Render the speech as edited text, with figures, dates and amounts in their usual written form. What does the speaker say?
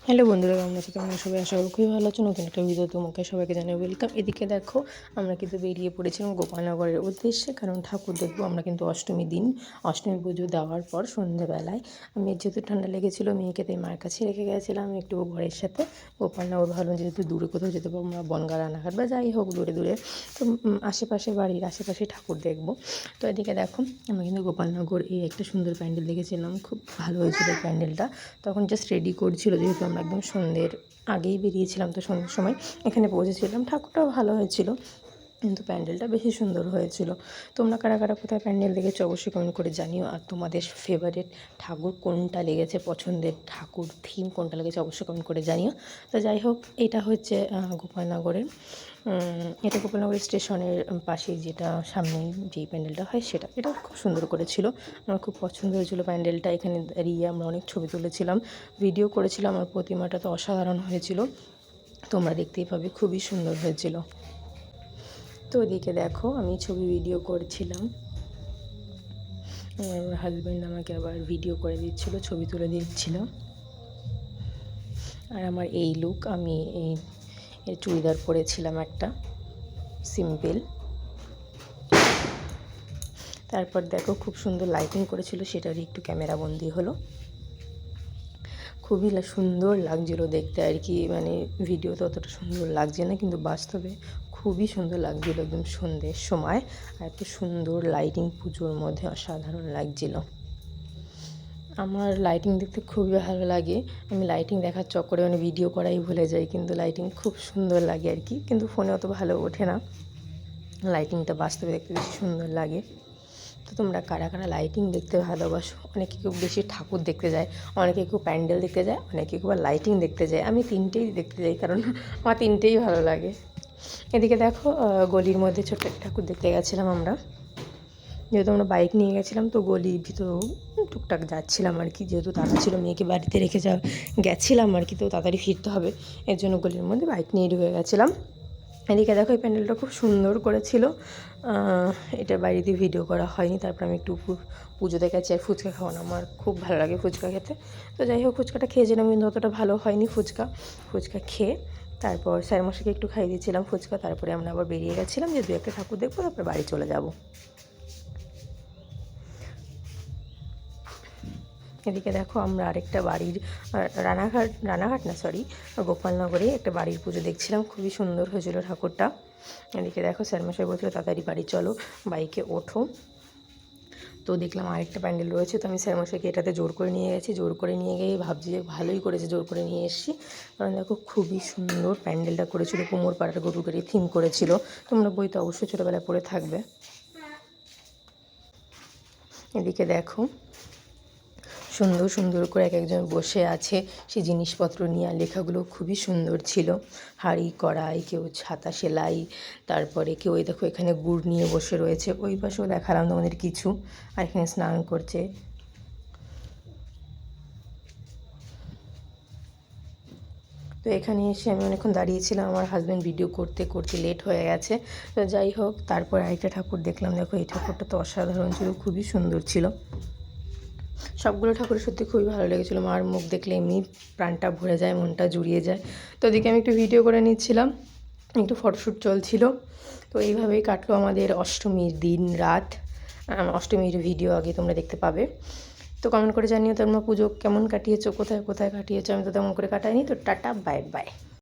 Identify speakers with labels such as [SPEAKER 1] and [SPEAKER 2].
[SPEAKER 1] Hello বন্ধুরা, কেমন আছো? তোমরা সবাই আশা করি খুবই ভালো আছো। নতুন একটা ভিডিও তোমাকে সবাইকে জানাই ওয়েলকাম। এদিকে দেখো, আমরা কিন্তু বেরিয়ে পড়েছিলাম গোপালনগরের উদ্দেশ্যে, কারণ ঠাকুর দেখবো। আমরা কিন্তু অষ্টমী দিন অষ্টমী পুজো দেওয়ার পর সন্ধ্যেবেলায় আমি যেহেতু ঠান্ডা লেগেছিলো মেয়েকে, তাই মার কাছে রেখে গেছিলাম একটু ঘরের সাথে। গোপালনগর ভালো, যেহেতু দূরে কোথাও যেতে পারবো আমরা, বনগাঁ রানাঘাট বা যাই হোক দূরে দূরে, তো আশেপাশে বাড়ির আশেপাশে ঠাকুর দেখবো। তো এদিকে দেখো, আমরা কিন্তু গোপালনগর এই একটা সুন্দর প্যান্ডেল দেখেছিলাম, খুব ভালো হয়েছিল প্যান্ডেলটা। তখন জাস্ট রেডি করছিল, যেহেতু আমরা একদম সন্ধ্যের আগেই বেরিয়েছিলাম, তো সন্ধ্যের সময় এখানে পৌঁছেছিলাম। ঠাকুরটাও ভালো হয়েছিল, কিন্তু প্যান্ডেলটা বেশি সুন্দর হয়েছিল। তোমরা কারা কারা কোথায় প্যান্ডেল দেখেছো অবশ্যই কমেন্ট করে জানিও। আর তোমাদের ফেভারিট ঠাকুর কোনটা লেগেছে, পছন্দের ঠাকুর থিম কোনটা লেগেছে অবশ্যই কমেন্ট করে জানিও। তো যাই হোক, এটা হচ্ছে গোপালনগরের গোপালনগরের স্টেশনের পাশে, যেটা সামনে যেই প্যান্ডেলটা হয় সেটা। এটা খুব সুন্দর করেছিল, আমার খুব পছন্দ হয়েছিল প্যান্ডেলটা। এখানে দাঁড়িয়ে আমরা অনেক ছবি তুলেছিলাম, ভিডিও করেছিলাম। আমার প্রতিমাটা তো অসাধারণ হয়েছিল, তোমরা দেখতেই পাবে, খুবই সুন্দর হয়েছিল। তো ওদিকে দেখো, আমি ছবি ভিডিও করছিলাম, আমার হাজব্যান্ড আমাকে আবার ভিডিও করে দিচ্ছিলো, ছবি তুলে দিচ্ছিল। আর আমার এই লুক, আমি এই চুড়িদার পরেছিলাম একটা সিম্পল। তারপর দেখো, খুব সুন্দর লাইটিং করেছিল, সেটারই একটু ক্যামেরা বন্দি হলো। খুবই সুন্দর লাগছিলো দেখতে আর কি, মানে ভিডিওতে অতটা সুন্দর লাগছে না, কিন্তু বাস্তবে খুবই সুন্দর লাগছিলো একদম সন্ধ্যের সময়। আর এত সুন্দর লাইটিং পুজোর মধ্যে, অসাধারণ লাগছিলো। আমার লাইটিং দেখতে খুবই ভালো লাগে। আমি লাইটিং দেখার চক্করে মানে ভিডিও করাই ভুলে যাই, কিন্তু লাইটিং খুব সুন্দর লাগে আর কি, কিন্তু ফোনে অত ভালো ওঠে না। লাইটিংটা বাস্তবে দেখতে বেশি সুন্দর লাগে। তো তোমরা কারা কারা লাইটিং দেখতে ভালোবাসো? অনেকে কেউ বেশি ঠাকুর দেখতে যায়, অনেকে কেউ প্যান্ডেল দেখতে যায়, অনেকে কেউ লাইটিং দেখতে যায়। আমি তিনটেই দেখতে যাই, কারণ আমার তিনটেই ভালো লাগে। এদিকে দেখো, গলির মধ্যে ছোট্ট একটা ঠাকুর দেখতে গেছিলাম আমরা, যেহেতু আমরা বাইক নিয়ে গেছিলাম, তো গলির ভিতরেও টুকটাক যাচ্ছিলাম আর কি, যেহেতু তাড়া ছিল, মেয়েকে বাড়িতে রেখে গেছিলাম আর কি, তো তাড়াতাড়ি ফিরতে হবে, এর জন্য গলির মধ্যে বাইক নিয়ে ঢুকে গেছিলাম। এদিকে দেখো, এই প্যান্ডেলটা খুব সুন্দর করেছিল। এটা বাড়িতে ভিডিও করা হয়নি। তারপর আমি একটু পুজোতে গেছি, আর ফুচকা খাওয়ানো আমার খুব ভালো লাগে ফুচকা খেতে। তো যাই হোক, ফুচকাটা খেয়েছিলাম, কিন্তু অতটা ভালো হয়নি ফুচকা খেয়ে তারপর স্যারমশাইকে একটু খাইয়ে দিয়েছিলাম ফুচকা। তারপরে আমরা আবার বেরিয়ে গেছিলাম যে 2-1টা ঠাকুর দেখবো, তারপরে বাড়ি চলে যাব। এদিকে দেখো, আমরা আরেকটা বাড়ির রানাঘাট না সরি, গোপালনগরে একটা বাড়ির পুজো দেখছিলাম, খুবই সুন্দর হয়েছিল ঠাকুরটা। এদিকে দেখো, স্যারমশাই বলছিল তাড়াতাড়ি বাড়ি চলো, বাইকে ওঠো। তো দেখলাম আরেকটা প্যান্ডেল রয়েছে, তো আমি স্যারমশাইকে এটাতে জোর করে নিয়ে গেছি। জোর করে নিয়ে গিয়ে ভাবছি যে ভালোই করেছে জোর করে নিয়ে এসেছি, কারণ দেখো খুবই সুন্দর প্যান্ডেলটা করেছিল, কুমোর পাড়ার গরু গাড়ি থিম করেছিল। তোমরা বই তো অবশ্যই ছোটোবেলায় পড়ে থাকবে। এদিকে দেখো, সুন্দর সুন্দর করে এক একজন বসে আছে, সেই জিনিসপত্র নিয়ে। আর লেখাগুলো খুবই সুন্দর ছিল, হাঁড়ি কড়াই, কেউ ছাতা সেলাই, তারপরে কেউ ওই দেখো এখানে গুড় নিয়ে বসে রয়েছে। ওই পাশেও দেখালাম তোমাদের কিছু, আর এখানে স্নান করছে। তো এখানে এসে আমি অনেকক্ষণ দাঁড়িয়েছিলাম, আমার হাজব্যান্ড ভিডিও করতে করতে লেট হয়ে গেছে। তো যাই হোক, তারপর আরেকটা ঠাকুর দেখলাম। দেখো, এই ঠাকুরটা তো অসাধারণ ছিল, খুবই সুন্দর ছিল। সবগুলো ঠাকুরের সত্যি খুবই ভালো লেগেছিলো। মার মুখ দেখলে এমনি প্রাণটা ভরে যায়, মনটা জুড়িয়ে যায়। তো ওদিকে আমি একটু ভিডিও করে নিচ্ছিলাম, একটু ফটোশ্যুট চলছিল। তো এইভাবেই কাটলো আমাদের অষ্টমীর দিন রাত। অষ্টমীর ভিডিও আগে তোমরা দেখতে পাবে। তো কমেন্ট করে জানিও তোমরা পুজো কেমন কাটিয়েছো, কোথায় কোথায় কাটিয়েছো। আমি তো তেমন করে কাটাইনি। তো টাটা, বাই বাই।